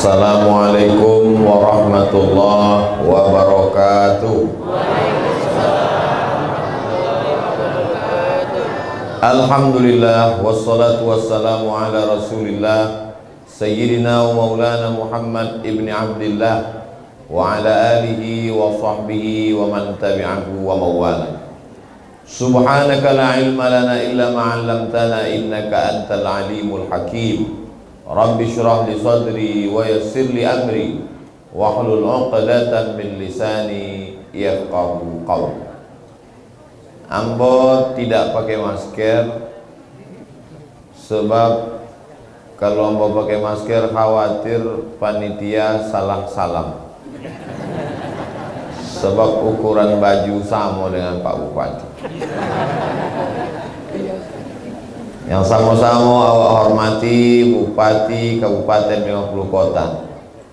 Assalamualaikum warahmatullahi wabarakatuh. Alhamdulillah wassalatu wassalamu ala Rasulillah Sayyidina wa maulana Muhammad ibni Abdillah wa ala alihi wa sahbihi wa man tabi'ahu wa mawala. Subhanaka la ilma lana illa ma 'allamtana innaka antal alimul hakim. Rabbi syrah li sadri wa yassir li amri wa hlul 'uqdatan min lisani yafqahu qawli. Ambo tidak pakai masker sebab kalau ambo pakai masker khawatir panitia salah salam, sebab ukuran baju sama dengan Pak Bupati. Yang sama-sama awak hormati Bupati Kabupaten 50 Kota,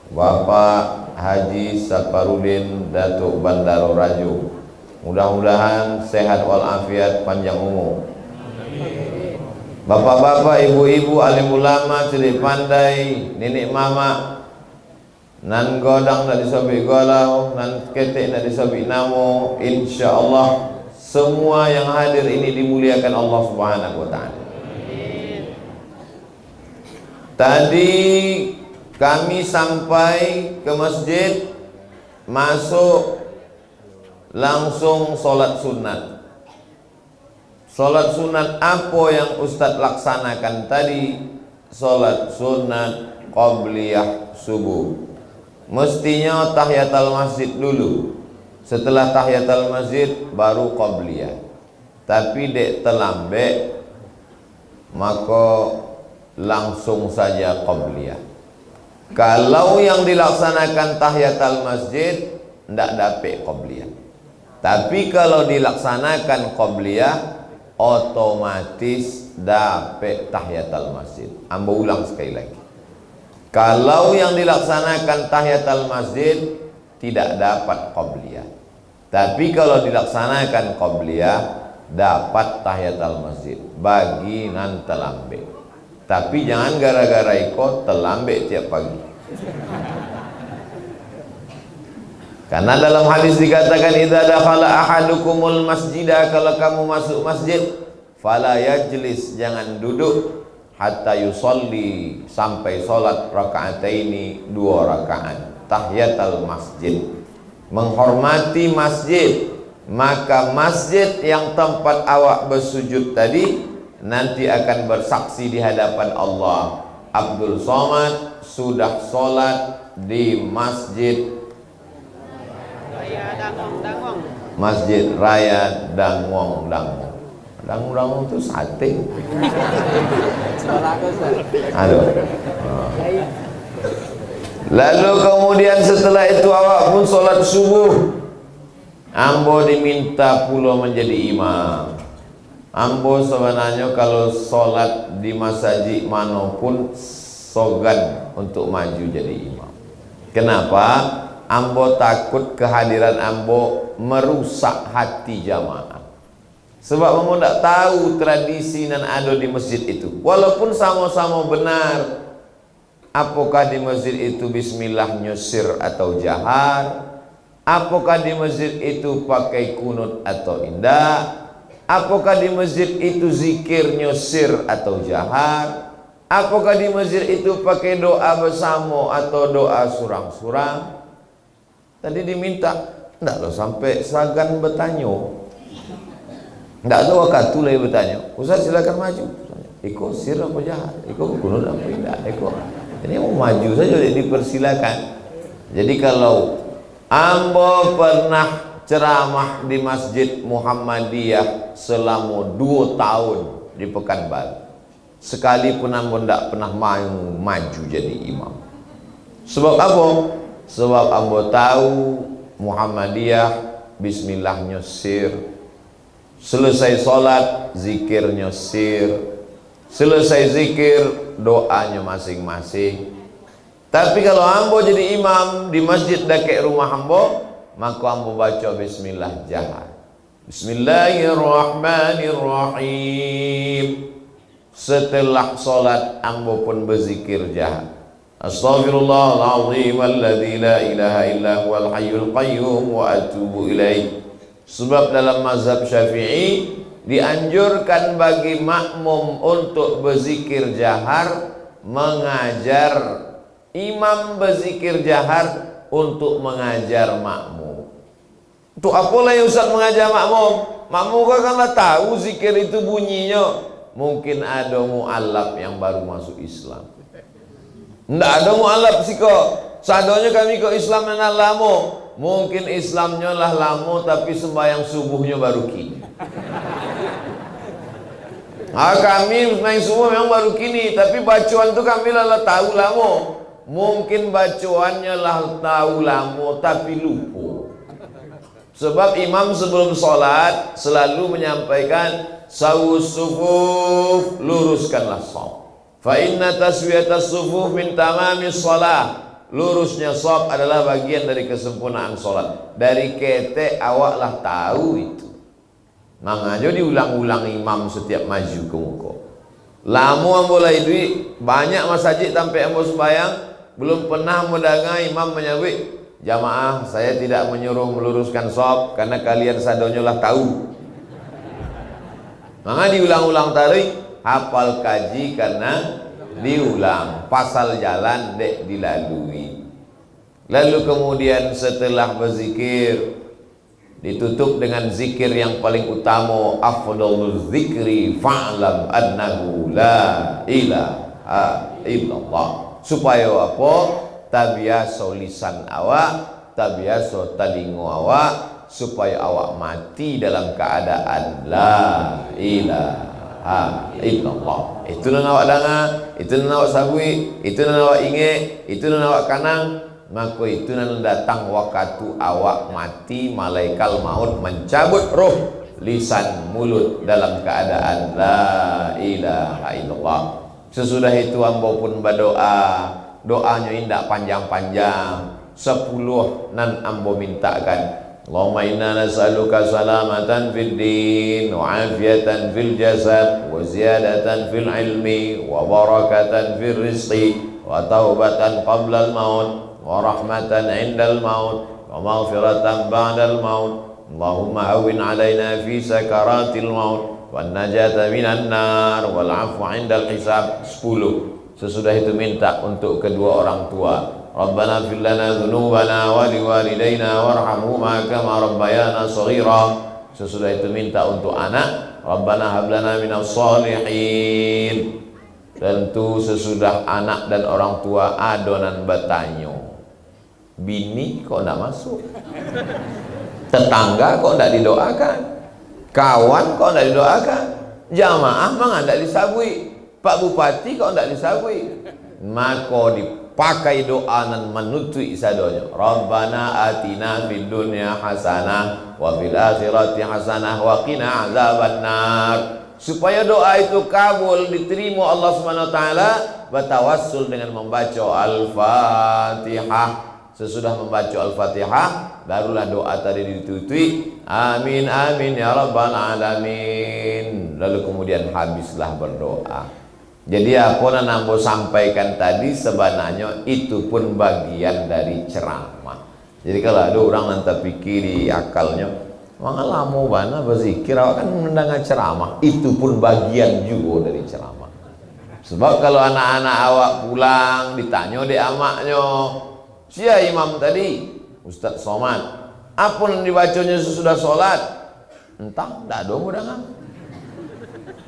Bapak Haji Saparudin Datuk Bandaro Rajo. Mudah-mudahan sehat walafiat, panjang umur. Bapak-bapak, ibu-ibu, alim ulama, cilik pandai, nenek mama, nan godang nak disobik golau, nan ketek nak disobik namo. Insyaallah semua yang hadir ini dimuliakan Allah Subhanahu wa ta'ala. Tadi kami sampai ke masjid, masuk langsung sholat sunat. Sholat sunat apa yang Ustadz laksanakan tadi? Sholat sunat qabliyah subuh. Mestinya tahiyatul masjid dulu, setelah tahiyatul masjid baru qabliyah. Tapi dek terlambat, maka langsung saja qabliyah. Kalau yang dilaksanakan tahiyatul masjid tidak dapat qabliyah. Tapi kalau dilaksanakan qabliyah otomatis dapat tahiyatul masjid. Ambo ulang sekali lagi. Kalau yang dilaksanakan tahiyatul masjid tidak dapat qabliyah. Tapi kalau dilaksanakan qabliyah dapat tahiyatul masjid bagi nan terlambat. Tapi jangan gara-gara ikut terlambat tiap pagi. Karena dalam hadis dikatakan idza dakhala ahadukumul masjidah, kalau kamu masuk masjid fala yajlis, jangan duduk hatta yusolli, sampai sholat rakaataini, 2 rakaat tahiyatul masjid, menghormati masjid. Maka masjid yang tempat awak bersujud tadi nanti akan bersaksi di hadapan Allah, Abdul Somad sudah sholat di masjid Masjid Raya Dangwong. Dangwong itu sate. Aduh. Lalu kemudian setelah itu awak pun sholat subuh. Ambo diminta pula menjadi imam. Ambo sebenarnya kalau sholat di masjid manapun sogan untuk maju jadi imam. Kenapa? Ambo takut kehadiran ambo merusak hati jamaah. Sebab ambo tidak tahu tradisi yang ada di masjid itu. Walaupun sama-sama benar, apakah di masjid itu bismillah nyusir atau jahar, apakah di masjid itu pakai kunut atau indah, apakah di masjid itu zikir nyusir atau jahar, apakah di masjid itu pakai doa bersama atau doa surang-surang. Tadi diminta, enggak loh sampai sagan bertanya, enggak ada waktu lagi bertanya. Ustaz silakan maju. Iko sir apa jahat? Iko kunut apa indah? Iko ini mau maju saja dipersilakan. Jadi kalau ambo pernah ceramah di Masjid Muhammadiyah selama 2 tahun di Pekanbaru, sekalipun ambo tidak pernah maju jadi imam. Sebab apa? Sebab ambo tahu Muhammadiyah bismillah nyusir, selesai sholat zikir nyusir, selesai zikir doanya masing-masing. Tapi kalau ambo jadi imam di masjid dekat rumah ambo, maka ambo baca bismillah jahar. Bismillahirrahmanirrahim. Setelah sholat ambo pun berzikir jahar. Astaghfirullahaladzim alladzi la ilaha illa huwal hayyul qayyum wa atubu ilaih. Sebab dalam mazhab Syafi'i dianjurkan bagi makmum untuk berzikir jahar, mengajar imam berzikir jahar untuk mengajar makmum. Untuk apalah ya Ustaz mengajar makmum? Makmum kan lah tahu zikir itu bunyinya. Mungkin ada mu'alaf yang baru masuk Islam. Nggak ada mu'alaf sih kok. Sadonya kami kok Islam yang lama. Mungkin Islamnya lah lama tapi sembahyang subuhnya baru kini. Kami sembahyang subuh memang baru kini, tapi bacaan itu kami lah tahu lama. Mungkin bacaannya lah tahu lama tapi lupa. Sebab imam sebelum sholat selalu menyampaikan sawus sufuf, luruskanlah shaf. Fa inna taswiyatas sufuf min tamamis shalah. Lurusnya shaf adalah bagian dari kesempurnaan sholat. Dari kete awak lah tahu itu. Makanya diulang-ulang imam setiap maju ke muka. Lama mulai duit banyak masjid sampai ambo sembahyang belum pernah mendengar imam menyebut, jamaah saya tidak menyuruh meluruskan shaf karena kalian sadonya lah tahu. Maka diulang-ulang tarik, hafal kaji karena diulang, pasal jalan dek dilalui. Lalu kemudian setelah berzikir ditutup dengan zikir yang paling utama, afdalul zikri fa'lam annahu la ilaha illallah. Supaya apa? Tabiasa lisan awak, tabiasa talingo awak, supaya awak mati dalam keadaan la ilaha illallah. Itu yang awak dengar, itu yang awak sabui, itu yang awak ingat, itu yang awak kanang. Maka itu yang datang waktu awak mati, malaikat maut mencabut roh, lisan, mulut dalam keadaan la ilaha illallah. Sesudah itu hamba pun berdoa, doanya indah panjang-panjang, 10 nan ambo mintakan. Allahumma inna nas'aluka salamatan fid din wa afiatan fil jasad wa ziyadatan fil ilmi wa barakatan fil rizqi wa taubatan qabla al maut wa rahmatan indal maut wa maghfiratan ba'dal maut. Allahumma hawwin alaina fi sakaratil maut wan najata minan nar wal afwa indal hisab. 10. Sesudah itu minta untuk kedua orang tua. Rabbana fil lana dzunubana wa liwalidayna warhamhuma kama rabbayana shaghira. Sesudah itu minta untuk anak. Rabbana hab lana minas shalihin. Tentu sesudah anak dan orang tua adonan bertanya, bini kok enggak masuk, tetangga kok enggak didoakan, kawan kok enggak didoakan, jamaah mah enggak disabui, Pak Bupati kok enggak disabui. Maka dipakai doa dan menutup isadonya. Rabbana atina fid dunya hasanah wa fil akhirati hasanah wa qina azabannar. Supaya doa itu kabul, diterima Allah Subhanahu wa taala, bertawassul dengan membaca Al-Fatihah. Sesudah membaca Al-Fatihah barulah doa tadi ditutupi, amin amin ya rabbal alamin. Lalu kemudian habislah berdoa. Jadi apa yang nambo sampaikan tadi sebenarnya itu pun bagian dari ceramah. Jadi kalau ada orang nanti pikir di akalnya, "Wah lama bana berzikir, awak kan mendengar ceramah." Itu pun bagian juga dari ceramah. Sebab kalau anak-anak awak pulang ditanya di amaknya, "Sia imam tadi, Ustaz Somad, apa yang dibacanya sesudah sholat?" Entah, tidak ada mudah.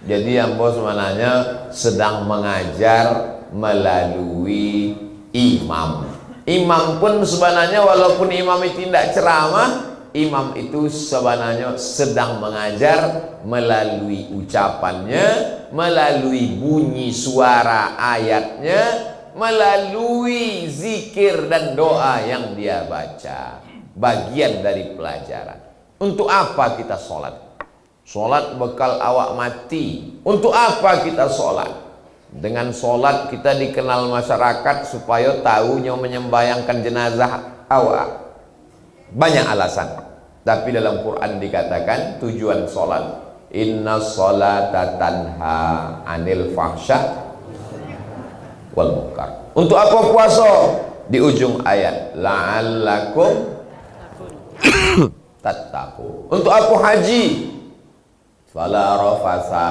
Jadi yang bos sebenarnya sedang mengajar melalui imam. Imam pun sebenarnya walaupun imam itu tidak ceramah, imam itu sebenarnya sedang mengajar melalui ucapannya, melalui bunyi suara ayatnya, melalui zikir dan doa yang dia baca. Bagian dari pelajaran. Untuk apa kita sholat? Sholat bekal awak mati. Untuk apa kita sholat? Dengan sholat kita dikenal masyarakat supaya tahunya menyembayangkan jenazah awak. Banyak alasan. Tapi dalam Quran dikatakan tujuan sholat, inna sholata tanha anil fahsya wal munkar. Untuk apa puasa? Di ujung ayat, la'allakum tattaqun. Untuk apa haji? Fala rafasa,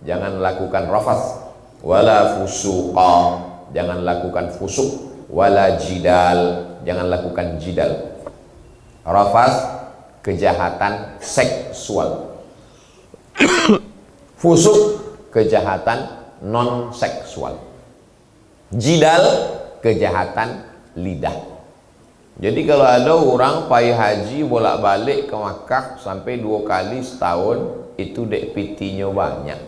jangan lakukan rafas, wala fusuqa, jangan lakukan fusuk, wala jidal, jangan lakukan jidal. Rafas, kejahatan seksual. Fusuk, kejahatan non seksual. Jidal, kejahatan lidah. Jadi kalau ada orang pai haji bolak-balik ke Makkah sampai 2 kali setahun, itu dek pitinya banyak.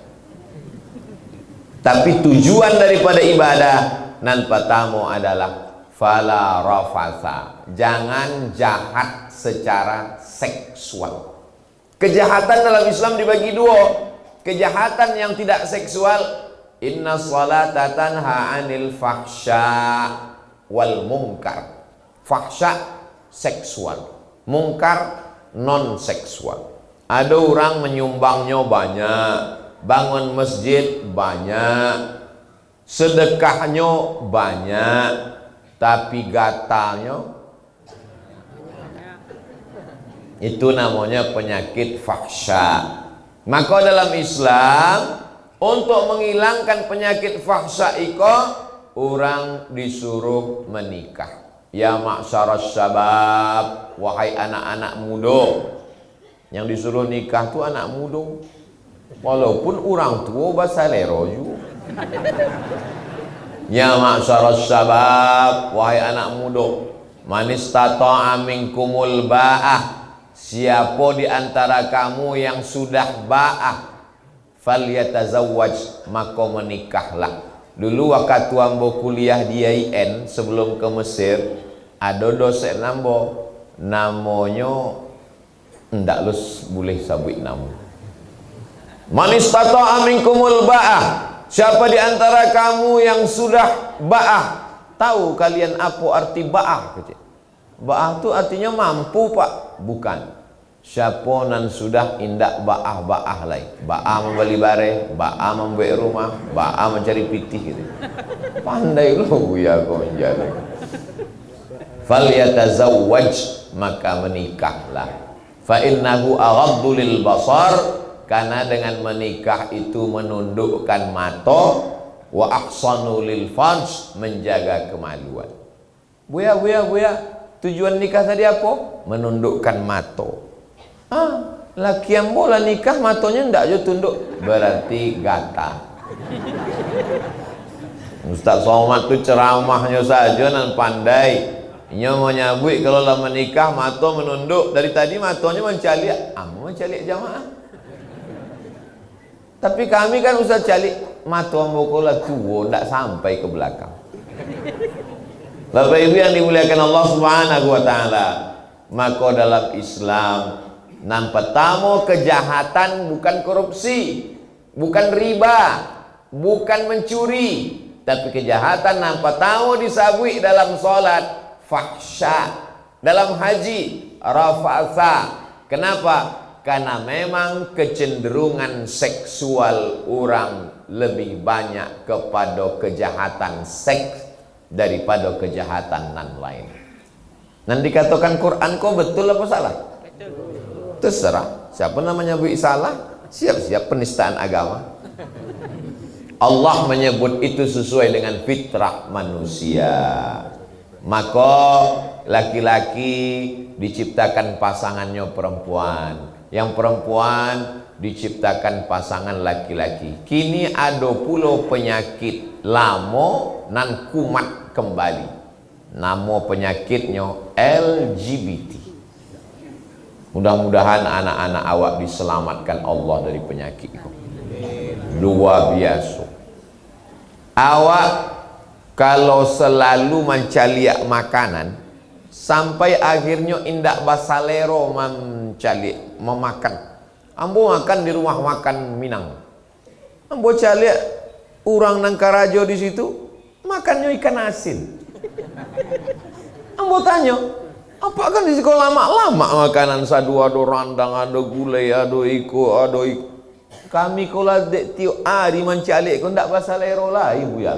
Tapi tujuan daripada ibadah nan pertama adalah fala rafasa, jangan jahat secara seksual. Kejahatan dalam Islam dibagi 2. Kejahatan yang tidak seksual, inna salata tanha 'anil fahsya wal munkar. Fahsya seksual, mungkar non seksual. Ada orang menyumbangnya banyak, bangun masjid banyak, sedekahnya banyak, tapi gatalnya itu namanya penyakit fahsya. Maka dalam Islam, untuk menghilangkan penyakit fahsya itu, orang disuruh menikah. Ya ma'syaras syabab, wahai anak-anak muda. Yang disuruh nikah tuh anak muda, walaupun orang tua basalero juga. Ya ma'syaras syabab, wahai anak muda, man istata'a minkumul ba'ah, siapa di antara kamu yang sudah ba'ah, falyatazawwaj, maka menikahlah. Dulu waktu ambo kuliah di IAIN sebelum ke Mesir, ada dosen ambo namanya ndak lus boleh sabut nama. Man istata'a minkumul ba'ah, siapa di antara kamu yang sudah ba'ah? Tahu kalian apa arti ba'ah? Ba'ah itu artinya mampu, Pak. Bukan. Siapa nan sudah indak ba'ah lain. Ba'ah membeli bare, ba'ah membuat rumah, ba'ah mencari pitih gitu. Pandai lu ya konjal. Falyatazawwaj, maka menikahlah. Fa innahu aghaddu lil basar, karena dengan menikah itu menundukkan mata, wa ahsanu lil farj, menjaga kemaluan. Buya, tujuan nikah tadi apa? Menundukkan mata. Laki yang bola nikah matonya ndak jo tunduk, berarti gata. Ustaz Somad tuh ceramahnya saja nan pandai. Nya mau nyabui kalau lah menikah mato menunduk, dari tadi matonya mencalik, mencalik jamaah. Tapi kami kan Ustaz calik mato ambokola tua ndak sampai ke belakang. Bapak Ibu yang dimuliakan Allah Subhanahu wa taala, maka dalam Islam nan pertama kejahatan bukan korupsi, bukan riba, bukan mencuri, tapi kejahatan nan pertama disabui dalam salat fahsya, dalam haji rafasa. Kenapa? Karena memang kecenderungan seksual orang lebih banyak kepada kejahatan seks daripada kejahatan nan lain. Nan dikatakan Quran kok betul apa salah? Terserah. Siapa namanya bu salah, siap-siap penistaan agama. Allah menyebut itu sesuai dengan fitrah manusia. Maka laki-laki diciptakan pasangannya perempuan, yang perempuan diciptakan pasangan laki-laki. Kini ada pula penyakit lama nan kumat kembali. Nama penyakitnya LGBT. Mudah-mudahan anak-anak awak diselamatkan Allah dari penyakit itu. Luar biasa. Awak kalau selalu mencaliak makanan sampai akhirnya indak basalero mencaliak memakan. Ambo makan di rumah makan Minang. Ambo caliak orang Nangkarajo di situ makannya ikan asin. Ambo tanya, apa kan di sekolah lama makanan sadu, ada randang, ada gulai, ada iko, ada iko. Kami kalau tiap hari mencalik kau ndak basalero lah ibu ya.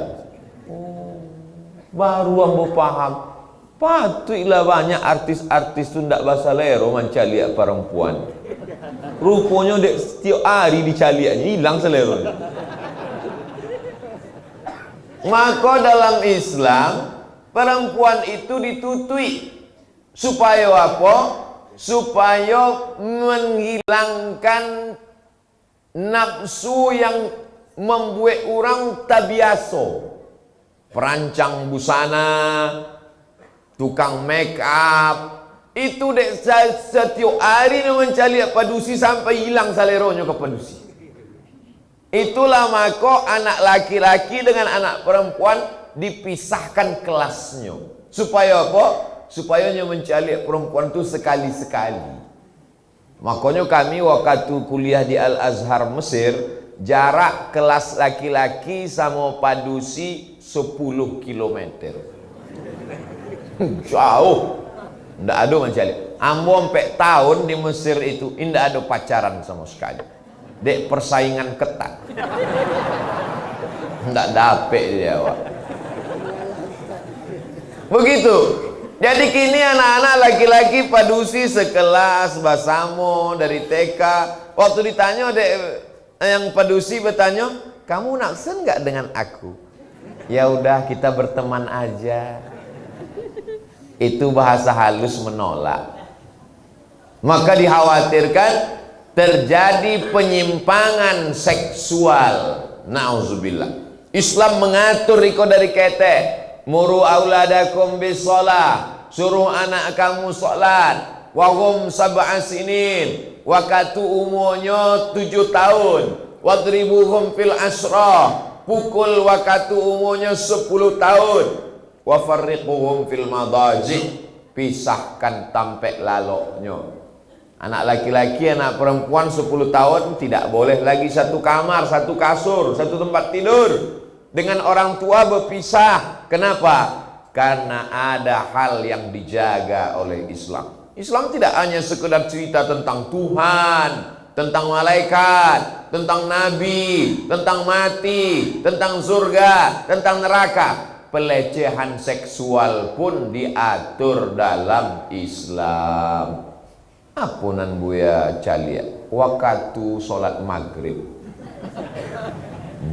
Baru ambo paham. Patutlah banyak artis-artis tu ndak bahasa lero mencaliak perempuan. Rupanya dek setiap hari dicaliaknya hilang selero. Maka dalam Islam perempuan itu ditutui supaya apa? Supaya menghilangkan nafsu yang membuat orang tak biasa. Perancang busana, tukang make up, itu dek setiap hari mencari padusi sampai hilang saleronya ke padusi. Itulah maka anak laki-laki dengan anak perempuan dipisahkan kelasnya. Supaya apa? Supaya mencari perempuan itu sekali-sekali. Makanya kami waktu kuliah di Al-Azhar Mesir, jarak kelas laki-laki sama padusi 10 kilometer. Jauh. Nggak ada mencari. Ambo sampai tahun di Mesir itu tidak ada pacaran sama sekali. Dek persaingan ketat. Nggak dapet dia, Wak. Begitu. Jadi kini anak-anak laki-laki padusi sekelas Basamo dari TK. Waktu ditanya dek, yang padusi bertanya, kamu naksen nggak dengan aku? Ya udah kita berteman aja. Itu bahasa halus menolak. Maka dikhawatirkan terjadi penyimpangan seksual. Nauzubillah. Islam mengatur iko dari kete. Muru auladakum bisolah. Suruh anak kamu sholat. Wahum sab'a sinin. Waktu umurnya 7 tahun. Wadribuhum fil asrah. Pukul waktu umurnya 10 tahun. Wa farriquhum fil madaji, pisahkan tampek laloknya. Anak laki-laki, anak perempuan 10 tahun tidak boleh lagi satu kamar, satu kasur, satu tempat tidur. Dengan orang tua berpisah. Kenapa? Karena ada hal yang dijaga oleh Islam. Islam tidak hanya sekedar cerita tentang Tuhan, tentang malaikat, tentang nabi, tentang mati, tentang surga, tentang neraka. Pelecehan seksual pun diatur dalam Islam. Apunan buya calia waktu sholat maghrib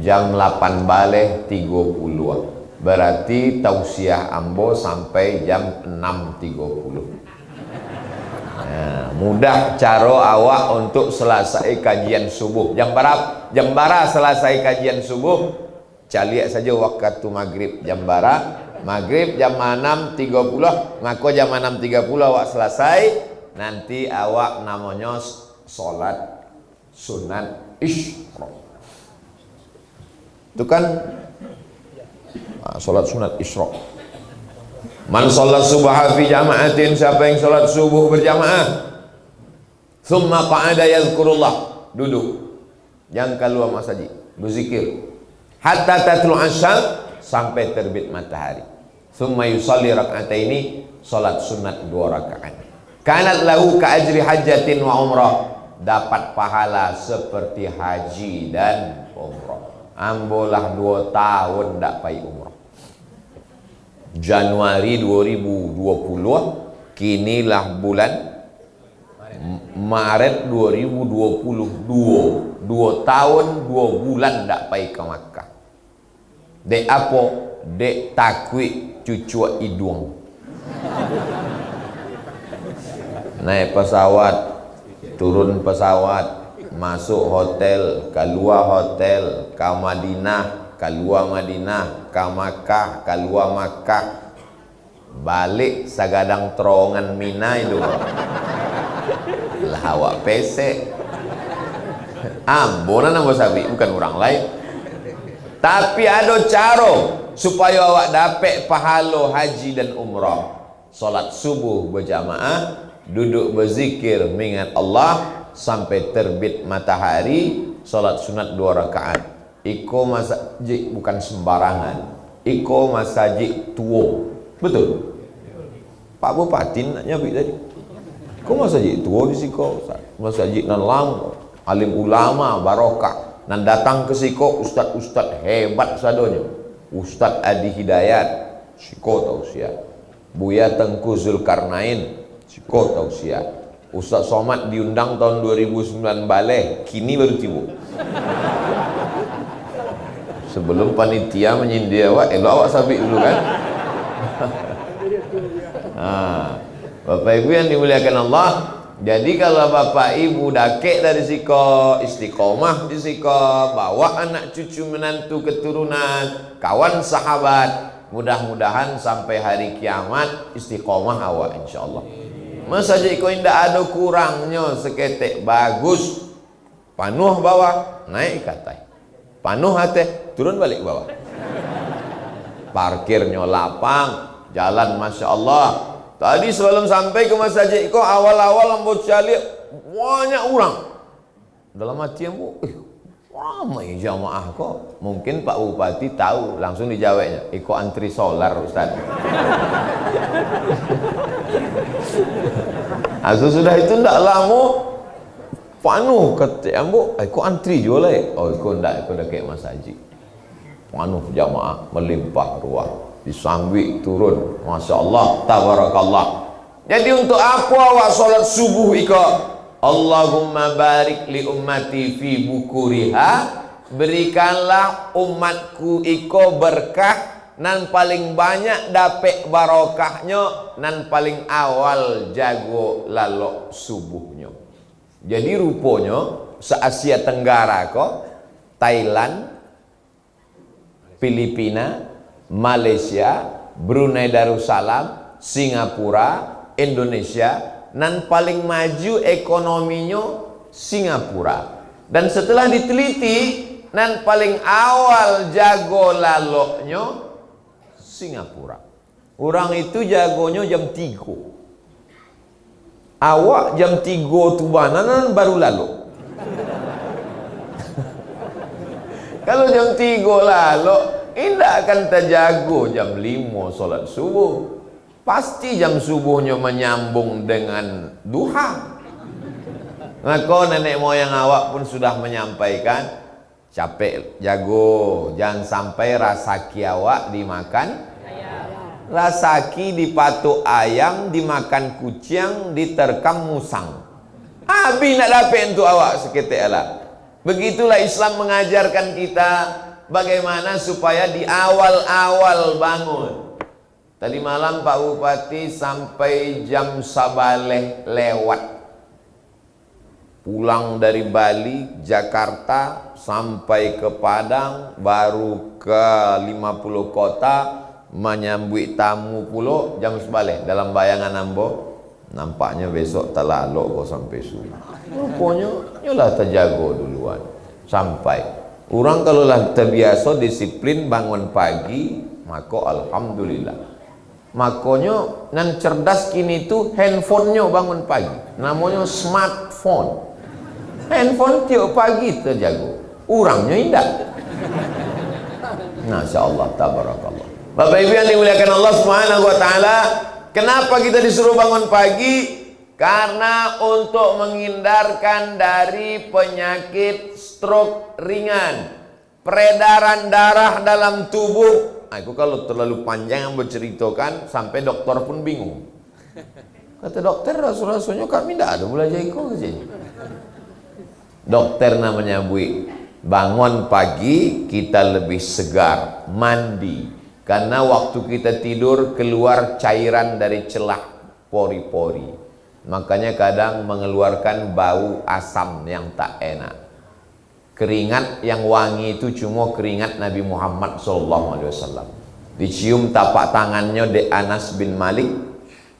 jam 8 balik 30, berarti tausiah ambo sampai jam 6.30. Nah, mudah caro awak untuk selesai kajian subuh. Jam berapa? Jam berapa selesai kajian subuh? Caliak saja waktu maghrib. Jam bara maghrib jam 6.30, maka jam 6.30 awak selesai. Nanti awak namanya sholat sunat isyraq. Itu kan sholat sunat isyraq. Man sholat subha fi jama'atin, siapa yang sholat subuh berjamaah, thumma qa'ada yazkurullah, duduk, jangan keluar masjid, berzikir hatta tatlu asyam, sampai terbit matahari. Thumma yusalli rak'ataini, salat sunat 2 rakaat. Kanat lahu ka ajri hajjatin wa umrah, dapat pahala seperti haji dan umrah. Ambolah 2 tahun ndak pai umrah. Januari 2020, kinilah bulan Maret 2022, 2 tahun 2 bulan ndak pai ke Makkah. Dek apa? Dek takwi cucu hidung. Naik pesawat, turun pesawat, masuk hotel, keluar hotel, ke Madinah, keluar Madinah, ke Makkah, keluar Makkah, balik sagadang terowongan Mina itu. Lah awak pesek. Ambonan ambo sabi, bukan orang lain. Tapi ada cara supaya awak dapat pahala haji dan umrah. Salat subuh berjamaah, duduk berzikir mengingat Allah sampai terbit matahari, salat sunat 2 rakaat. Iko masjid bukan sembarangan. Iko masjid tua. Betul? Pak Bupati nak nyabik tadi. Iko masjid tua di siko. Masjid nan lam, alim ulama barokah. Nan datang ke siko ustad-ustad hebat sadonya. Ustad Adi Hidayat, Siko tausiah. Buya Tengku Zulkarnain, siko tausiah. Ustaz Somad diundang tahun 2009 balik, kini baru tiba. Sebelum panitia menyindir awak, awak sabit dulu kan. Bapak Ibu yang dimuliakan Allah, jadi kalau Bapak Ibu dakek dari siko, istiqomah di siko, bawa anak cucu menantu keturunan, kawan sahabat, mudah-mudahan sampai hari kiamat istiqomah awak insyaallah. Masa je kau indah ada kurangnya seketek bagus, panuh bawah naik ke atas, panuh atas turun balik ke bawah, parkirnya lapang, jalan masya Allah. Tadi sebelum sampai ke masjid kau awal-awal ambo cari banyak orang. Dalam hati ambo, ramai jamaah kok. Mungkin Pak Bupati tahu, langsung dijawabnya, "Iko antri solar Ustaz." Sudah itu ndak lama panuh kata ambo, "Iko antri juga lah." Oh, iko ndak, iko dah kayak Mas Haji. Panuh jamaah melimpah ruah. Disambik turun, masya Allah, tabarakallah. Jadi untuk apa awak solat subuh iko? Allahumma barik li ummati fi bukuriha, berikanlah umatku iko berkah nan paling banyak dapat barokahnya nan paling awal jago lalok subuhnya. Jadi rupanya se Asia Tenggara kok Thailand, Filipina, Malaysia, Brunei Darussalam, Singapura, Indonesia, nan paling maju ekonominya Singapura. Dan setelah diteliti, nan paling awal jago laloknya Singapura. Orang itu jagonya jam 3. Awak jam 3 tu nan baru lalu. Kalau jam 3 lalu, indah akan terjago jam 5 solat subuh. Pasti jam subuhnya menyambung dengan duha. Maka nenek moyang awak pun sudah menyampaikan, capek jago, jangan sampai rasaki awak dimakan ayam. Rasaki dipatuk ayam, dimakan kucing, diterkam musang. Habis nak dapat untuk awak seketik ala. Begitulah Islam mengajarkan kita bagaimana supaya di awal-awal bangun. Tadi malam Pak Bupati sampai jam sabaleh lewat. Pulang dari Bali, Jakarta, sampai ke Padang, baru ke 50 kota, menyambut tamu pulau jam sabaleh. Dalam bayangan ambo, nampaknya besok tak lalu kok sampai subuh. Rupanya nyolah terjago duluan. Sampai. Orang kalau lah terbiasa disiplin bangun pagi, maka alhamdulillah. Makanya nan cerdas kini tu handphonenya bangun pagi, namanya smartphone. Handphone tiap pagi terjago, orangnya indah. Masya Allah, tabarakallah. Bapak Ibu yang dimuliakan Allah Subhanahu Wa Taala, kenapa kita disuruh bangun pagi? Karena untuk menghindarkan dari penyakit stroke ringan, peredaran darah dalam tubuh. Aku kalau terlalu panjang yang berceritakan sampai dokter pun bingung. Kata dokter, rasanya kami tidak ada bola jaiko saja. Dokter namanya Bu, bangun pagi kita lebih segar, mandi. Karena waktu kita tidur keluar cairan dari celah pori-pori. Makanya kadang mengeluarkan bau asam yang tak enak. Keringat yang wangi itu cuma keringat Nabi Muhammad SAW. Dicium tapak tangannya de Anas bin Malik,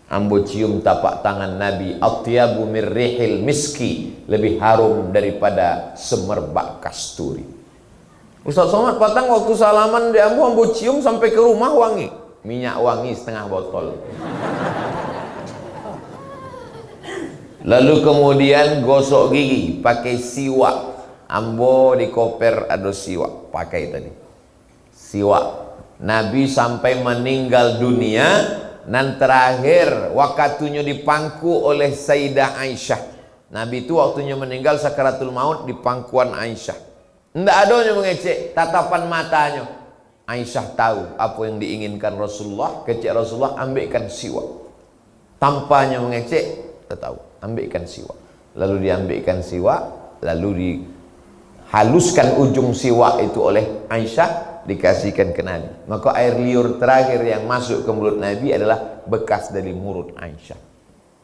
ambo cium tapak tangan Nabi, atyabu mirrihil miski, lebih harum daripada semerbak kasturi. Ustaz Somad Patang waktu salaman di ambo cium sampai ke rumah wangi, minyak wangi setengah botol. Lalu kemudian gosok gigi pakai siwak. Ambo di koper ada siwak, pakai tadi siwak. Nabi sampai meninggal dunia, dan terakhir waktunya dipangku oleh Sayyidah Aisyah. Nabi itu waktunya meninggal sakaratul maut di pangkuan Aisyah. Tidak ada yang mengecek tatapan matanya. Aisyah tahu apa yang diinginkan Rasulullah. Kecek Rasulullah ambilkan siwak. Tanpanya mengecek, tak tahu. Ambilkan siwak. Lalu diambilkan siwak, lalu dihaluskan ujung siwak itu oleh Aisyah, dikasihkan ke Nabi. Maka air liur terakhir yang masuk ke mulut Nabi adalah bekas dari mulut Aisyah.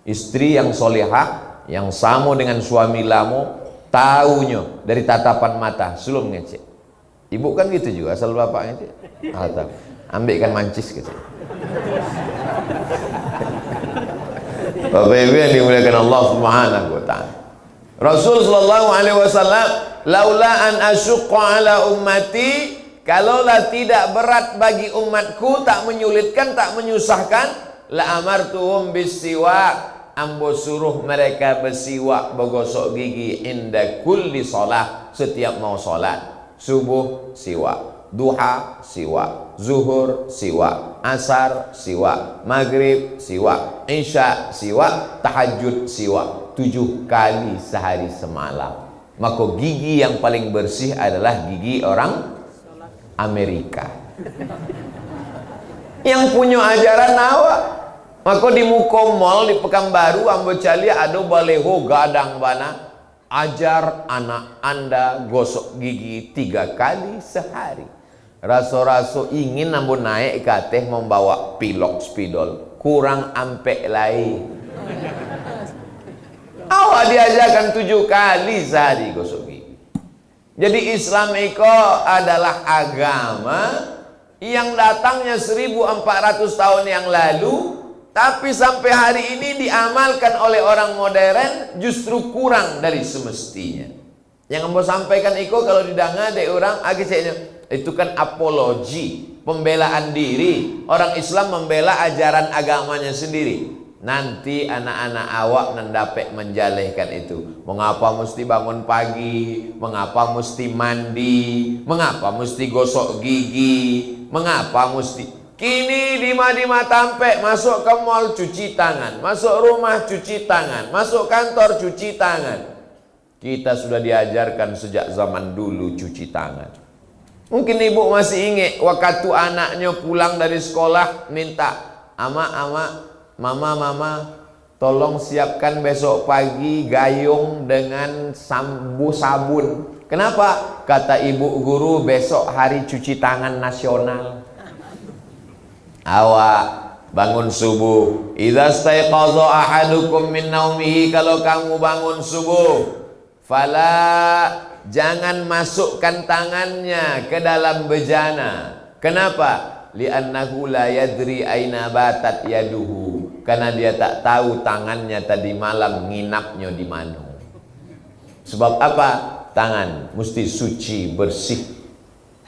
Istri yang solehah, yang sama dengan suami lama, tahunya dari tatapan mata sebelum ngecek. Ibu kan gitu juga, asal bapak ngecek. Ambilkan mancis gitu. Bapak Ibu yang dimuliakan Allah Subhanahu wa taala. Rasul sallallahu alaihi wasallam, laula an asyqa ala ummati, kalaulah tidak berat bagi umatku, tak menyulitkan, tak menyusahkan, la amartuhum bisiwak, ambo suruh mereka bersiwak, bergosok gigi inda kulli shalah, setiap mau salat. Subuh siwak, duha siwak, zuhur siwak, asar siwak, maghrib siwak, isya siwak, tahajud siwak, 7 kali sehari semalam. Maka gigi yang paling bersih adalah gigi orang Amerika yang punya ajaran awak. Maka di Muko Mall di Pekanbaru Ambo Cali ada baleho gadang bana, ajar anak Anda gosok gigi 3 kali sehari. Raso-raso ingin ambo naik ke atas membawa pilok spidol, kurang ampek lain. Awak diajarkan 7 kali sehari gosok gigi. Jadi Islam itu adalah agama yang datangnya 1400 tahun yang lalu, tapi sampai hari ini diamalkan oleh orang modern justru kurang dari semestinya. Yang mau sampaikan Iko kalau didanga ada orang agisnya itu kan apologi, pembelaan diri. Orang Islam membela ajaran agamanya sendiri. Nanti anak-anak awak nendapek menjalehkan itu. Mengapa mesti bangun pagi? Mengapa mesti mandi? Mengapa mesti gosok gigi? Mengapa mesti kini dima tampek masuk ke mall cuci tangan, masuk rumah cuci tangan, masuk kantor cuci tangan. Kita sudah diajarkan sejak zaman dulu cuci tangan. Mungkin ibu masih ingat waktu anaknya pulang dari sekolah minta, mama, tolong siapkan besok pagi gayung dengan sabun. Kenapa? Kata ibu guru, besok hari cuci tangan nasional. Awak bangun subuh, idza staiqaza ahadukum min naumihi, kalau kamu bangun subuh, fala, jangan masukkan tangannya ke dalam bejana. Kenapa? Li'annahu la yadri aina batat yaduhu, karena dia tak tahu tangannya tadi malam nginapnya di mana. Sebab apa? Tangan mesti suci, bersih.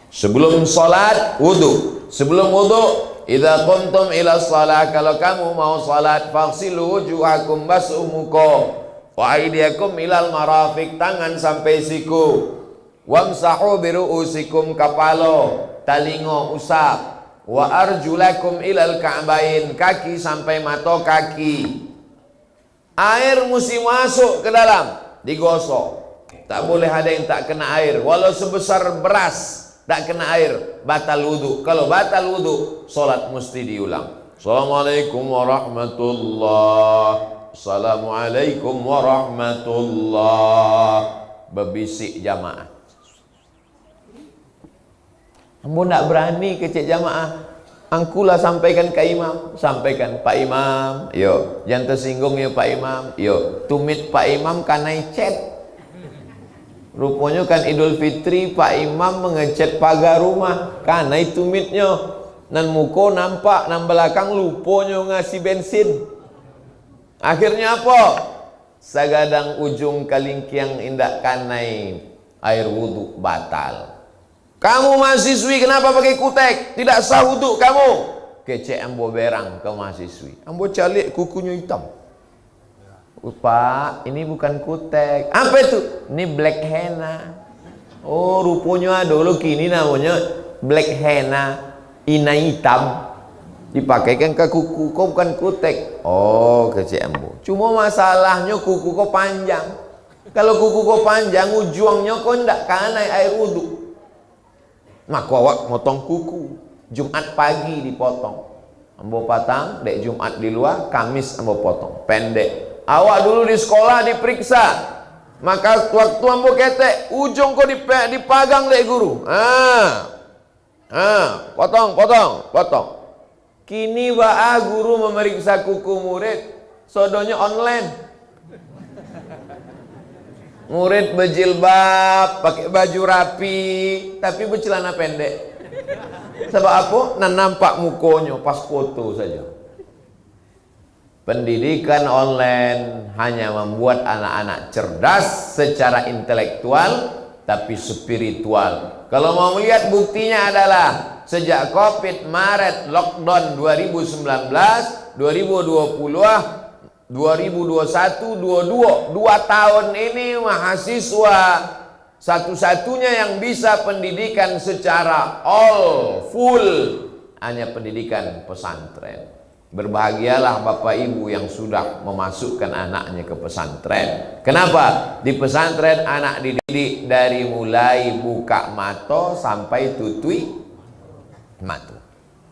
Sebelum salat wudu, sebelum wudu, idza qumtum ila shalah, kalau kamu mau salat, faghsilu wujuhakum, basuh muka, wa aydiyakum ilal marafiq, tangan sampai siku, wamsahu bi ru'usikum, kepala, talingo usap, wa arjulakum ilal ka'bain, kaki sampai mata kaki. Air mesti masuk ke dalam, digosok. Tak boleh ada yang tak kena air, walau sebesar beras. Tak kena air, batal wudu. Kalau batal wudu, solat mesti diulang. Assalamualaikum warahmatullahi, Assalamualaikum warahmatullahi. Berbisik jamaah. Ambo nak berani kecek jamaah. Angkulah sampaikan ke imam. Sampaikan, Pak Imam, yo, jangan tersinggung ya Pak Imam. Yo, tumit Pak Imam kanai chat. Rupanya kan Idul Fitri Pak Imam mengecat pagar rumah, karena itu mitnya nan muko nampak, nan belakang lupanya ngasih bensin. Akhirnya apa? Sagadang ujung kalingkiang indak kanai air wudhu batal. Kamu mahasiswi kenapa pakai kutek? Tidak sah wudhu kamu. Kecek ambo berang ke mahasiswi, ambo calik kukunya hitam. Pak, ini bukan kutek. Apa itu? Ini black henna. Oh, rupanya dulu kini namanya black henna, inai hitam. Dipakaikan ke kuku, kok bukan kutek. Oh, kecik ambo. Cuma masalahnya kuku kok panjang. Kalau kuku kok panjang, ujungnya kok ndak kanai air wudhu. Maka awak motong kuku Jumat pagi dipotong, ambo patang dek Jumat di luar, Kamis ambo potong pendek. Awak dulu di sekolah diperiksa, maka waktu ambo ketek ujung kok dipagang dek guru. Potong. Kini guru memeriksa kuku murid, sodonya online. Murid berjilbab, pakai baju rapi, tapi bercelana pendek. Sebab apa? Nah, nampak mukonya pas foto saja. Pendidikan online hanya membuat anak-anak cerdas secara intelektual, tapi spiritual. Kalau mau melihat buktinya adalah sejak Covid Maret lockdown 2019, 2020, 2021, 22, 2 tahun ini mahasiswa satu-satunya yang bisa pendidikan secara all full hanya pendidikan pesantren. Berbahagialah Bapak Ibu yang sudah memasukkan anaknya ke pesantren. Kenapa? Di pesantren anak dididik dari mulai buka mata sampai tutui mata.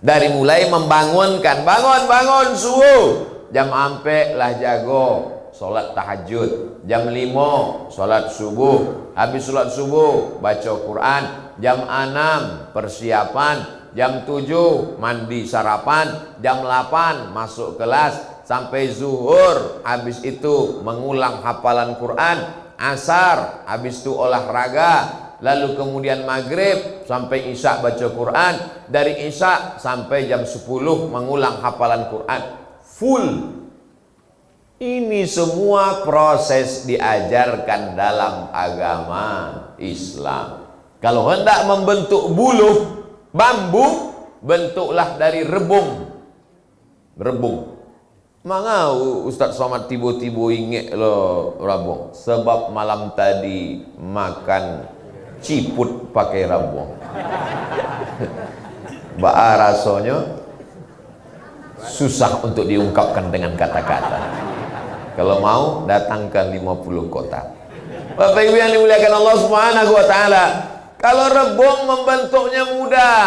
Dari mulai membangunkan, bangun subuh. Jam ampe lah jago sholat tahajud, jam 5 sholat subuh, habis sholat subuh baca Quran, jam 6 persiapan, jam 7 mandi sarapan, jam 8 masuk kelas sampai zuhur, habis itu mengulang hafalan Quran, asar habis itu olahraga, lalu kemudian maghrib sampai isya baca Quran, dari isya sampai jam 10 mengulang hafalan Quran full. Ini semua proses diajarkan dalam agama Islam. Kalau hendak membentuk buluh bambu, bentuklah dari rebung. Mangau Ustaz Somad tiba-tiba ingat lo rabung, sebab malam tadi makan ciput pakai rabung. Rasanya susah untuk diungkapkan dengan kata-kata. Kalau mau datang ke 50 kota. Bapak Ibu yang dimuliakan Allah Subhanahu wa taala, kalau rebung membentuknya mudah,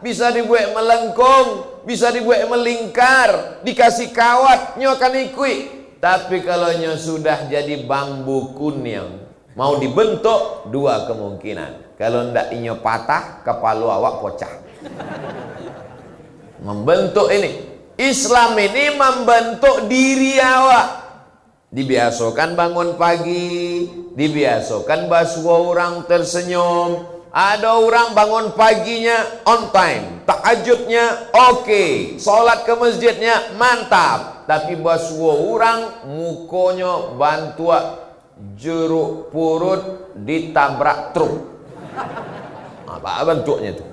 bisa dibuat melengkung, bisa dibuat melingkar, dikasih kawat nyo akan ikut. Tapi kalau nyo sudah jadi bambu kuning, mau dibentuk dua kemungkinan. Kalau ndak inyo patah, kepala awak pecah. Membentuk ini Islam ini membentuk diri awak. Dibiasakan bangun pagi, dibiasakan bahasa orang tersenyum. Ada orang bangun paginya on time, tahajudnya oke, sholat ke masjidnya mantap. Tapi bahasa orang mukonya bantua jeruk purut ditabrak truk. Apa bentuknya itu?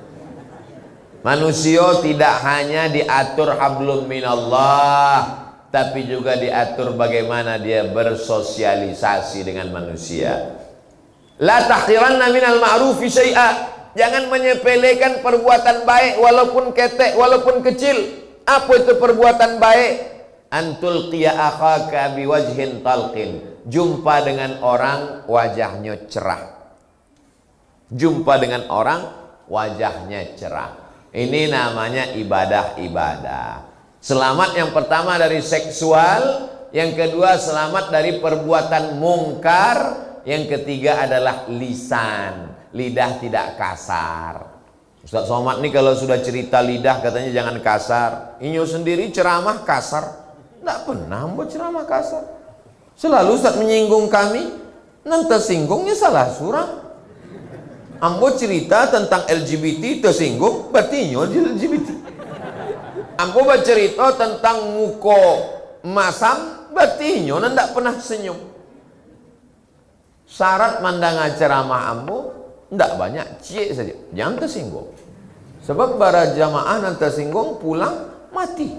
Manusia tidak hanya diatur hablum minallah, tapi juga diatur bagaimana dia bersosialisasi dengan manusia. La tahqiranna minal ma'rufi syai'a. Jangan menyepelekan perbuatan baik walaupun ketek, walaupun kecil. Apa itu perbuatan baik? Antul qiya akhaka biwajhin talqin. Jumpa dengan orang wajahnya cerah. Jumpa dengan orang wajahnya cerah. Ini namanya ibadah-ibadah. Selamat yang pertama dari seksual, yang kedua selamat dari perbuatan mungkar, yang ketiga adalah lisan, lidah tidak kasar. Ustaz Somad nih kalau sudah cerita lidah katanya jangan kasar. Inyo sendiri ceramah kasar. Tidak pernah buat ceramah kasar. Selalu Ustaz menyinggung kami, nanti singgungnya salah surah. Ambo cerita tentang LGBT tersinggung, berarti inyo LGBT. Ambo bercerita tentang muko masam, berarti inyo ndak pernah senyum. Syarat mandang ceramah ambo ndak banyak, cie saja, jangan tersinggung. Sebab para jamaah nanti tersinggung pulang mati.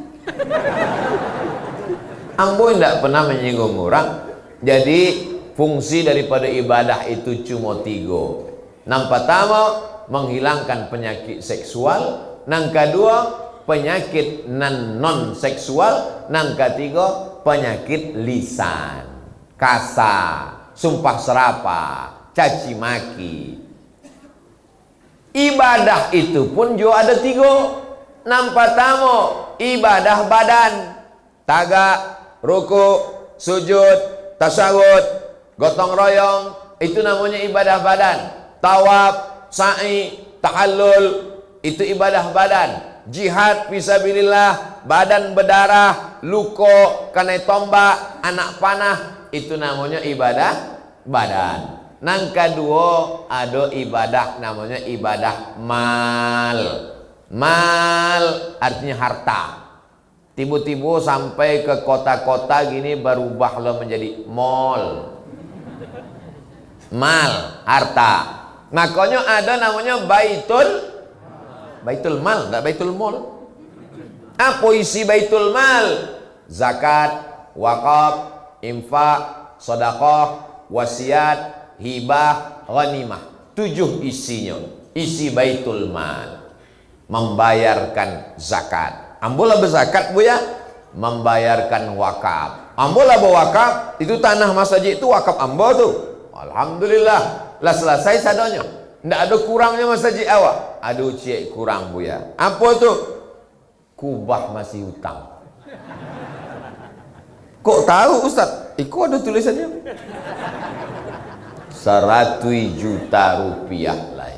Ambo ndak pernah menyinggung orang. Jadi fungsi daripada ibadah itu cuma 3. Yang pertama menghilangkan penyakit seksual, yang kedua penyakit non seksual, yang ketiga penyakit lisan, kasar, sumpah serapah, caci maki. Ibadah itu pun juga ada 3. Nampak tamu ibadah badan, tagak, ruku, sujud, tasyahud, gotong royong, itu namanya ibadah badan. Tawaf, sa'i, tahallul, itu ibadah badan. Jihad fisabilillah, badan berdarah, luko, kena tombak, anak panah, itu namanya ibadah badan. Nang kedua ada ibadah namanya ibadah mal. Mal artinya harta. Tiba-tiba sampai ke kota-kota gini berubahlah menjadi mall. Mal, harta. Makanya ada namanya baitul mal, tidak baitul mall. Apa isi baitul mal? Zakat, wakaf, infak, sedekah, wasiat, hibah, ghanimah. 7 isinya. Isi baitul mal. Membayarkan zakat. Ambolah berzakat bu ya. Membayarkan wakaf. Ambolah berwakaf. Itu tanah masjid itu wakaf ambo tuh. Alhamdulillah. Lah selesai sadonyo. Tidak ada kurangnya masjid awak. Ada uciek kurang bu ya. Apa tuh? Kubah masih hutang. Kok tahu Ustaz? Ikut ada tulisannya. 100 juta rupiah lah.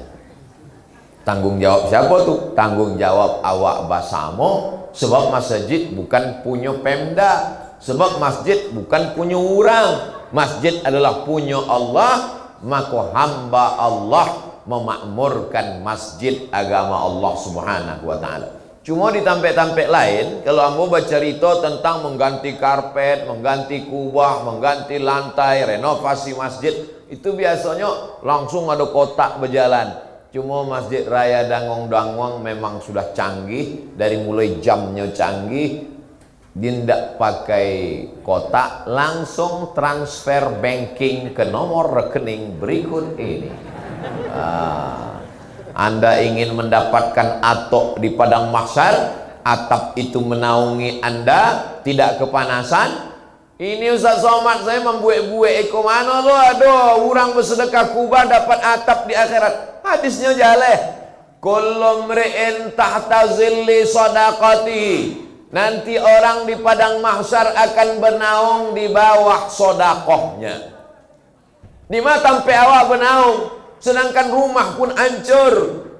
Tanggung jawab siapa tuh? Tanggung jawab awak basamo. Sebab masjid bukan punya Pemda. Sebab masjid bukan punya orang. Masjid adalah punya Allah. Maka hamba Allah memakmurkan masjid agama Allah subhanahu wa ta'ala. Cuma di tampek-tampek lain, kalau ambo bercerita tentang mengganti karpet, mengganti kubah, mengganti lantai, renovasi masjid, itu biasanya langsung ada kotak berjalan. Cuma Masjid Raya Dangong-Dangong memang sudah canggih. Dari mulai jamnya canggih, tidak pakai kotak, langsung transfer banking ke nomor rekening berikut ini. Anda ingin mendapatkan atok di padang mahsyar, atap itu menaungi Anda, tidak kepanasan. Ini Ustaz Somad saya membuat-buat eko mana lo, aduh orang bersedekah kubah dapat atap di akhirat. Hadisnya jaleh. Kullu mri'in tahta zilli sadaqati. Nanti orang di padang mahsyar akan bernaung di bawah sodakohnya. Di mana sampai awak bernaung, sedangkan rumah pun hancur.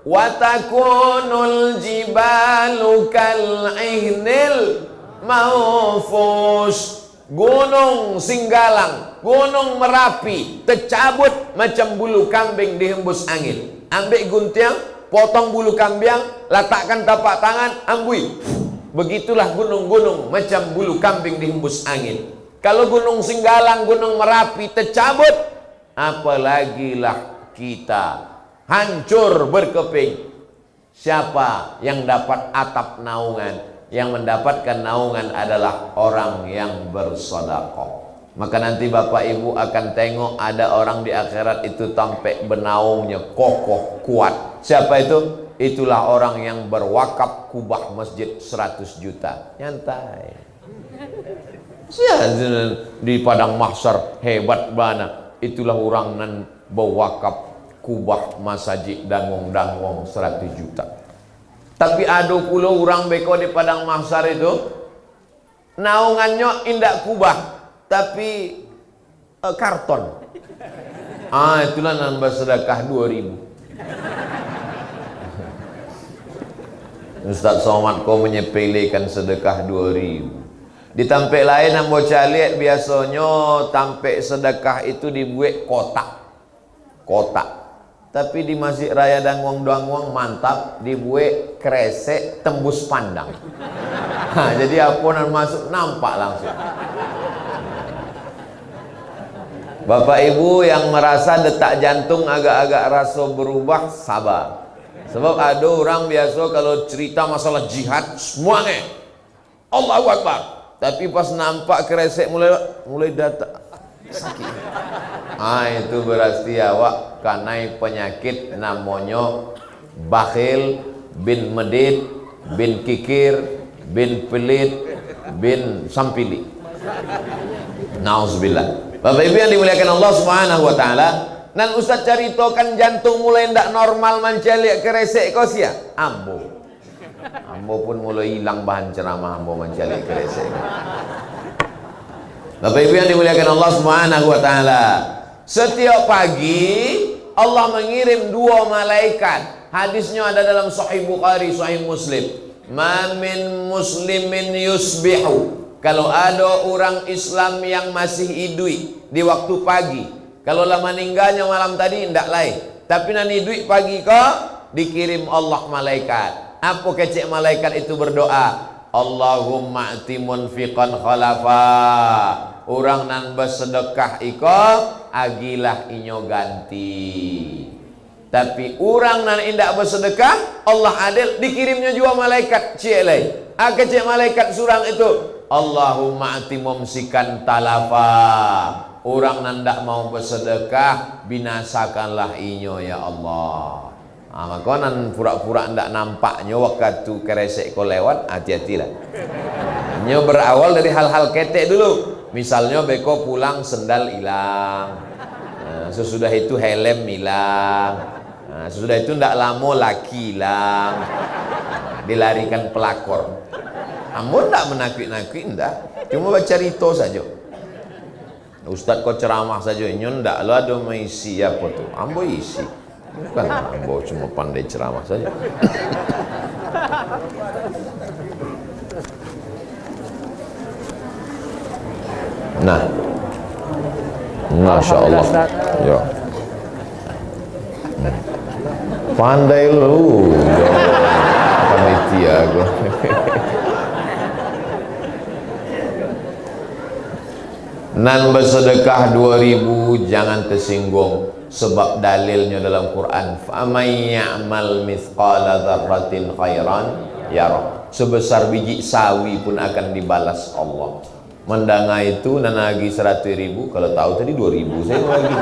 Wa takunul jibalu kal ihnil maufus. Gunung Singgalang, Gunung Merapi tercabut macam bulu kambing dihembus angin. Ambil gunting, potong bulu kambing, letakkan tapak tangan, ambui. Begitulah gunung-gunung macam bulu kambing dihembus angin. Kalau Gunung Singgalang, Gunung Merapi tercabut, apalagi lah kita hancur berkeping. Siapa yang dapat atap naungan? Yang mendapatkan naungan adalah orang yang bersedekah. Maka nanti Bapak Ibu akan tengok ada orang di akhirat itu tampek bernaungnya kokoh kuat. Siapa itu? Itulah orang yang berwakaf kubah masjid 100 juta. Nyantai. Di padang mahsyar hebat bana. Itulah orang yang berwakaf kubah masjid Dangong-Dangong 100 juta. Tapi ada pula orang beko di padang mahsyar itu naungannya indak kubah tapi karton. Itulah nambah sedekah 2000. Ustaz Somad kau menyepelekan sedekah 2000. Di tampek lain ambo caliat biasanya tampek sedekah itu dibuat kotak. Tapi di Masjid Raya Dangong-Dangong mantap, dibuat kresek tembus pandang. Jadi apa yang masuk nampak langsung. Bapak Ibu yang merasa detak jantung agak-agak rasa berubah, sabar. Sebab ada orang biasa kalau cerita masalah jihad semuanya Allahu Akbar. Tapi pas nampak kresek mulai datang sakit. Itu berarti awak kanai penyakit namanya bakhil bin medit bin kikir bin pelit bin sampili. Nauzubillah. Bapak Ibu yang dimuliakan Allah Subhanahu wa taala, Nan Ustaz ceritakan jantung mulai ndak normal mencalik keresek kau sia. Ambo pun mulai hilang bahan ceramah ambo mencalik keresek. Bapak Ibu yang dimuliakan Allah Subhanahu wa taala. Setiap pagi Allah mengirim 2 malaikat. Hadisnya ada dalam Sahih Bukhari, Sahih Muslim. Ma min muslimin yusbihu. Kalau ada orang Islam yang masih idui di waktu pagi, kalau lah meninggalnya malam tadi ndak lain. Tapi nanti idui pagi kok dikirim Allah malaikat. Apa kecek malaikat itu berdoa? Allahumma ati munfiqan khalafa. Orang nan bersedekah iko agilah inyo ganti. Tapi orang nan indak bersedekah Allah adil dikirimnya juga malaikat cik lay. Kecek malaikat surang itu Allahumma ati mumsikan talafa. Orang nan ndak mau bersedekah binasakanlah inyo ya Allah. Maka nan pura-pura ndak nampaknya waktu keresek kau lewat, hati-hatilah. Nyo berawal dari hal-hal ketek dulu. Misalnya beko pulang sendal hilang, sesudah itu helm hilang, sesudah itu ndak lama laki hilang, dilarikan pelakor. Ambo ndak menakut-nakut ndak, cuma baca cerita saja. Ustaz kau ceramah saja, nyo ndak lo ada mengisi apa tuh? Ambo isi. Bukan ambo cuma pandai ceramah saja. Nah, Masya Allah. Ya. Pandai lu. Panitia gua. Nan bersedekah 2000 jangan tersinggung. Sebab dalilnya dalam Quran, faman ya'mal mithqala dzarratin khairan yarah. Sebesar biji sawi pun akan dibalas Allah. Mendanga itu nanagi 100.000, kalau tahu tadi 2.000 saya lagi.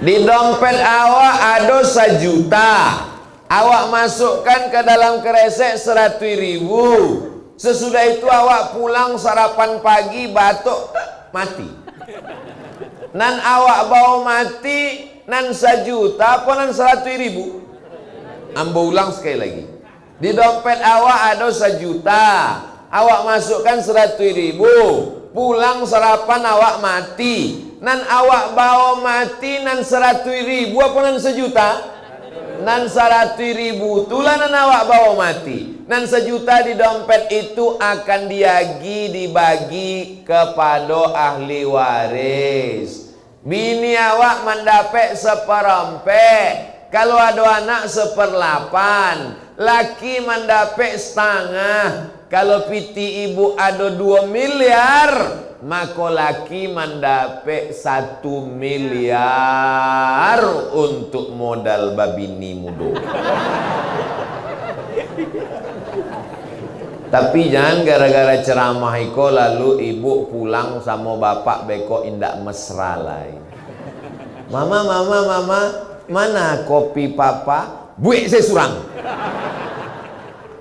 Di dompet awak ada 1 juta. Awak masukkan ke dalam kresek 100.000. Sesudah itu awak pulang sarapan pagi batuk mati. Nan awak bawa mati nan 1 juta apa nan 100.000? Ambo ulang sekali lagi. Di dompet awak ada 1 juta. Awak masukkan 100.000. Pulang sarapan awak mati. Nan awak bawa mati nan 100.000 apa nan 1 juta? Nan 100.000 itulah nan awak bawa mati. Nan 1 juta di dompet itu akan dibagi kepada ahli waris. Bini awak mendapat 1/4. Kalau ada anak 1/8. Laki mendapat 1/2. Kalau piti ibu ada 2 miliar, maka laki mendapat 1 miliar untuk modal babini mudo. Tapi jangan gara-gara ceramah iko lalu ibu pulang sama bapak beko indak mesra lain. Mama, mana kopi papa? Buik saya surang.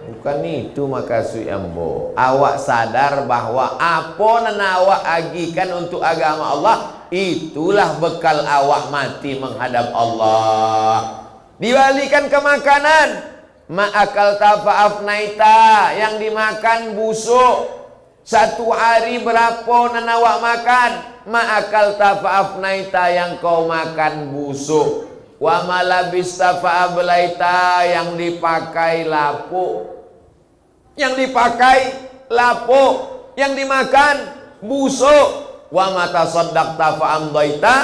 Bukan itu makasih ambo. Awak sadar bahwa apa yang awak agikan untuk agama Allah, itulah bekal awak mati menghadap Allah. Dibalikan ke makanan. Ma'akal tafa'afnaita, yang dimakan busuk. 1 hari berapa yang awak makan? Ma'akal tafa'afnaita, yang kau makan busuk. Wa malabista fa'ablaita, yang dipakai lapuk. Yang dipakai lapuk, yang dimakan busuk. Wa mata saddaqta fa'amdaita,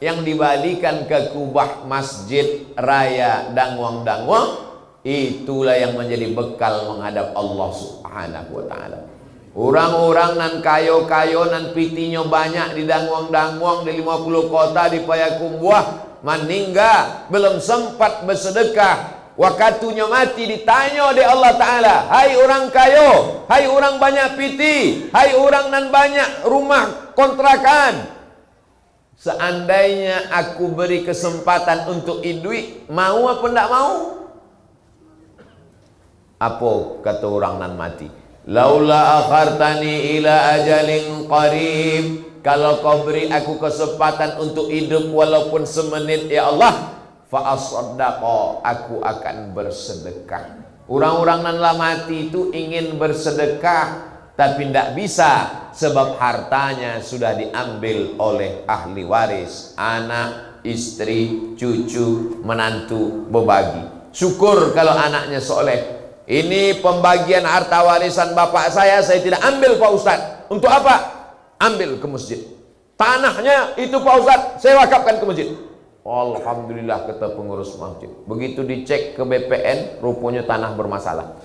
yang dibalikan ke kubah masjid raya dangwang-dangwang. Itulah yang menjadi bekal menghadap Allah Subhanahu wa ta'ala. Orang-orang nan kayo-kayo nan pitinya banyak di dangwang-dangwang di 50 kota di Payakumbuh meninggal belum sempat bersedekah. Waktunya mati ditanya oleh Allah Ta'ala, hai orang kayo, hai orang banyak piti, hai orang nan banyak rumah kontrakan, seandainya aku beri kesempatan untuk idui, mau apa tidak mau? Apa kata orang nan mati? Laula akhartani ila ajalin qarib, kalau kau beri aku kesempatan untuk hidup walaupun semenit ya Allah, fa asaddaqa, aku akan bersedekah. Orang-orang nan lah mati itu ingin bersedekah tapi tidak bisa, sebab hartanya sudah diambil oleh ahli waris, anak, istri, cucu, menantu, berbagi. Syukur kalau anaknya soleh. Ini pembagian harta warisan bapak saya tidak ambil Pak Ustadz. Untuk apa? Ambil ke masjid. Tanahnya itu Pak Ustadz saya wakafkan ke masjid. Alhamdulillah, kata pengurus masjid. Begitu dicek ke BPN, rupanya tanah bermasalah.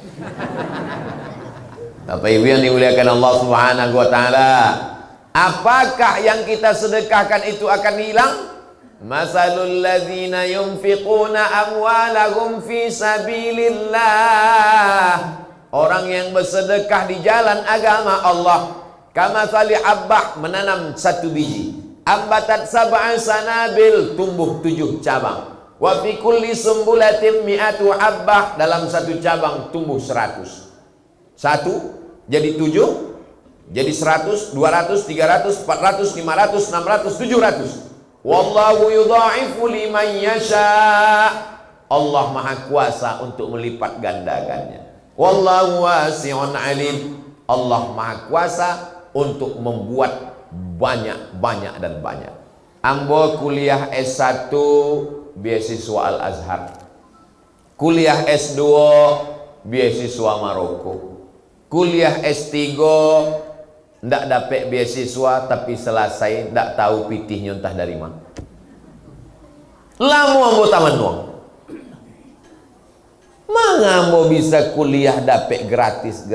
Bapak Ibu yang dimuliakan Allah Subhanahu wa taala, apakah yang kita sedekahkan itu akan hilang? Masalul ladzina yunfiquna amwalahum fi sabilillah. Orang yang bersedekah di jalan agama Allah, kamathali habbah, menanam satu biji, ambatat sab'a sanabil, tumbuh 7 cabang, wa fi kulli sumbulatin mi'atu habbah, dalam satu cabang tumbuh 100. Satu jadi 7, jadi 100, 200, 300, 400, 500, 600, 700. Wallahu yudha'ifu liman yasha. Allah Maha Kuasa untuk melipat gandakannya. Wallahu wasi'un alim. Allah Maha Kuasa untuk membuat banyak dan banyak. Ambo kuliah S1 beasiswa Al Azhar, kuliah S2 beasiswa Maroko, kuliah S3 ndak dapat beasiswa, tapi selesai ndak tahu pitihnya entah dari mana. Lamu ambo taman nuang. Mana ambo bisa kuliah dapat gratis.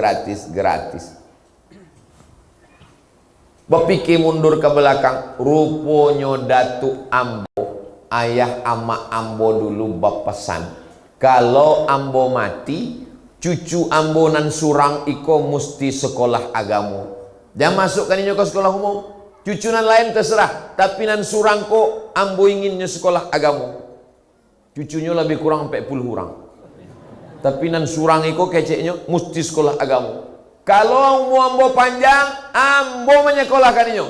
Berpikir mundur ke belakang, rupanya Datuk Ambo, ayah ama Ambo dulu berpesan, kalau Ambo mati, cucu Ambo nan surang iko mesti sekolah agama. Jangan masukkan ini ke sekolah umum. Cucu nan lain terserah, tapi nan surang ko Ambo inginnya sekolah agama. Cucunya lebih kurang 40 orang. Tapi nan surang iko keceknya mesti sekolah agama. Kalau Ambo panjang, Ambo menyekolahkan inyo.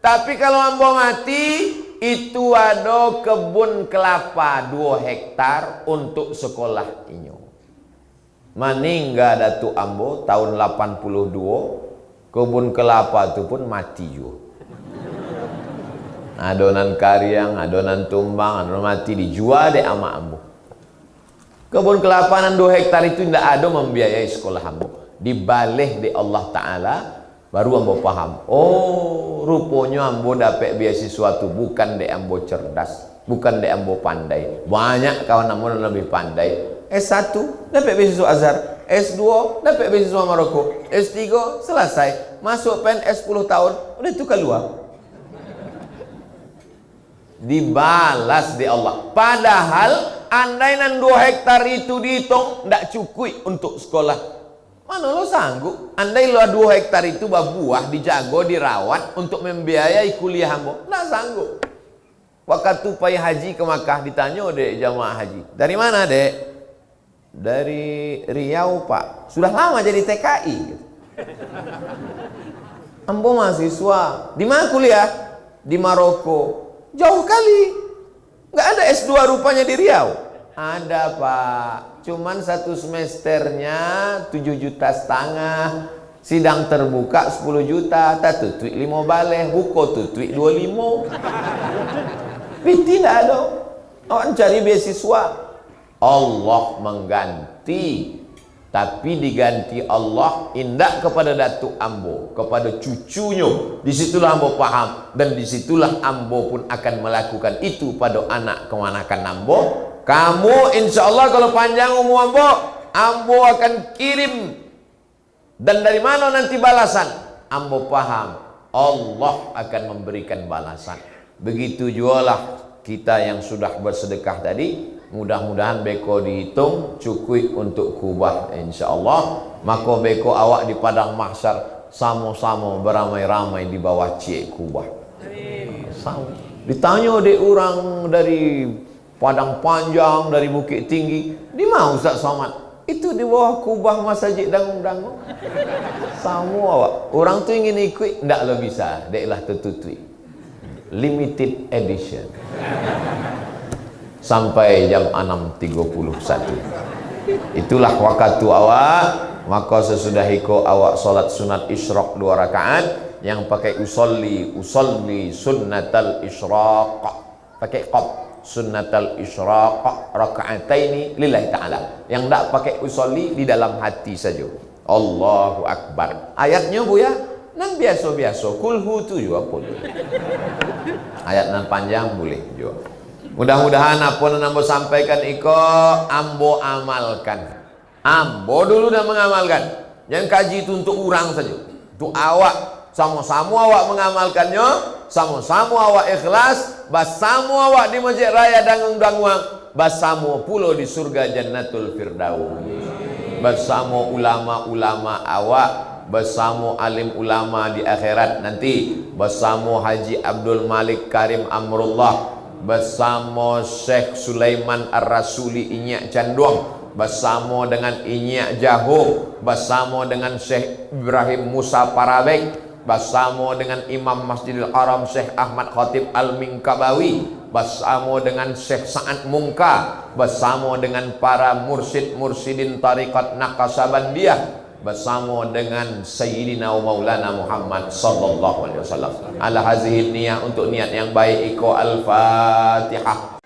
Tapi kalau Ambo mati, itu ada kebun kelapa 2 hektar untuk sekolah inyo. Meninggal Datuk Ambo tahun 82, kebun kelapa itu pun mati juga. Adonan karyang, adonan tumbang, adonan mati dijual deh ama Ambo. Kebun kelapa nan 2 hektar itu tidak ada membiayai sekolah Ambo. Dibalik di Allah Ta'ala baru Ambo paham, oh rupanya Ambo dapat beasiswa itu bukan di Ambo cerdas, bukan di Ambo pandai. Banyak kawan Ambo lebih pandai. S1 dapat beasiswa Azhar, S2 dapat beasiswa Maroko, S3 selesai, masuk PNS 10 tahun udah itu keluar. Dibalas di Allah. Padahal andai nan 2 hektar itu dihitung tidak cukup untuk sekolah. Mana lo sanggup? Andai lo 2 hektar itu berbuah, dijago, dirawat untuk membiayai kuliah Ambo, nggak sanggup. Waktu pai haji ke Makkah, ditanya dek jamaah haji, dari mana dek? Dari Riau Pak. Sudah lama jadi TKI. Ambo mahasiswa. Di mana kuliah? Di Maroko. Jauh kali. Nggak ada S2 rupanya di Riau. Ada Pak, cuman 1 semesternya 7,5 juta, sidang terbuka 10 juta, tak tutui 5 baleh, buko tutui 25. Tapi tidak ada. Orang cari beasiswa, Allah mengganti, tapi diganti Allah indak kepada Datuk Ambo, kepada cucunya. Disitulah Ambo paham, dan disitulah Ambo pun akan melakukan itu pada anak kemanakan Ambo. Kamu insya Allah kalau panjang umur Ambo akan kirim. Dan dari mana nanti balasan? Ambo paham, Allah akan memberikan balasan. Begitu jualah kita yang sudah bersedekah tadi. Mudah-mudahan beko dihitung cukup untuk kubah insya Allah. Maka beko awak di padang mahsyar sama-sama beramai-ramai di bawah cik kubah. Ditanya dek orang dari Padang Panjang, dari Bukit Tinggi, di mana Ustaz Somad? Itu di bawah kubah masjid dangung-dangung. Semua awak. Orang tu ingin ikut, ndaklah bisa. Deklah tertutui. Limited edition. Sampai jam 6.31. Itulah waktu awak. Maka sesudah itu awak solat sunat isyraq 2 rakaat. Yang pakai usolli sunnatal isyraq. Pakai qab. Sunnatal isyraq raka'ataini lillahi ta'ala. Yang tak pakai usolli di dalam hati saja. Allahu Akbar. Ayatnya Buya nan biasa-biasa. Kulhu tu juga boleh. Ayat nan panjang boleh juga. Mudah-mudahan apa yang ambo sampaikan iko ambo amalkan. Ambo dulu dah mengamalkan. Jangan kaji itu untuk orang saja. Untuk awak. Sama-sama awak mengamalkannya, sama-sama awak ikhlas, basamu awak di masjid raya dangung-dangung, basamu pulau di surga Jannatul Firdaus. Basamu ulama-ulama awak, basamu alim ulama di akhirat nanti, basamu Haji Abdul Malik Karim Amrullah, basamu Syekh Sulaiman Ar-Rasuli Inyak Canduang, basamu dengan Inyak Jahung, basamu dengan Syekh Ibrahim Musa Parabek, bersama dengan Imam Masjidil Haram Syekh Ahmad Khatib Al-Minkabawi, bersama dengan Syekh Sa'ad Mungka, bersama dengan para mursyid-mursyidin tarikat Naqasabandiyah, bersama dengan Sayyidina wa Maulana Muhammad sallallahu alaihi wasallam. Ala hazihi niyah, untuk niat yang baik iko Al-Fatihah.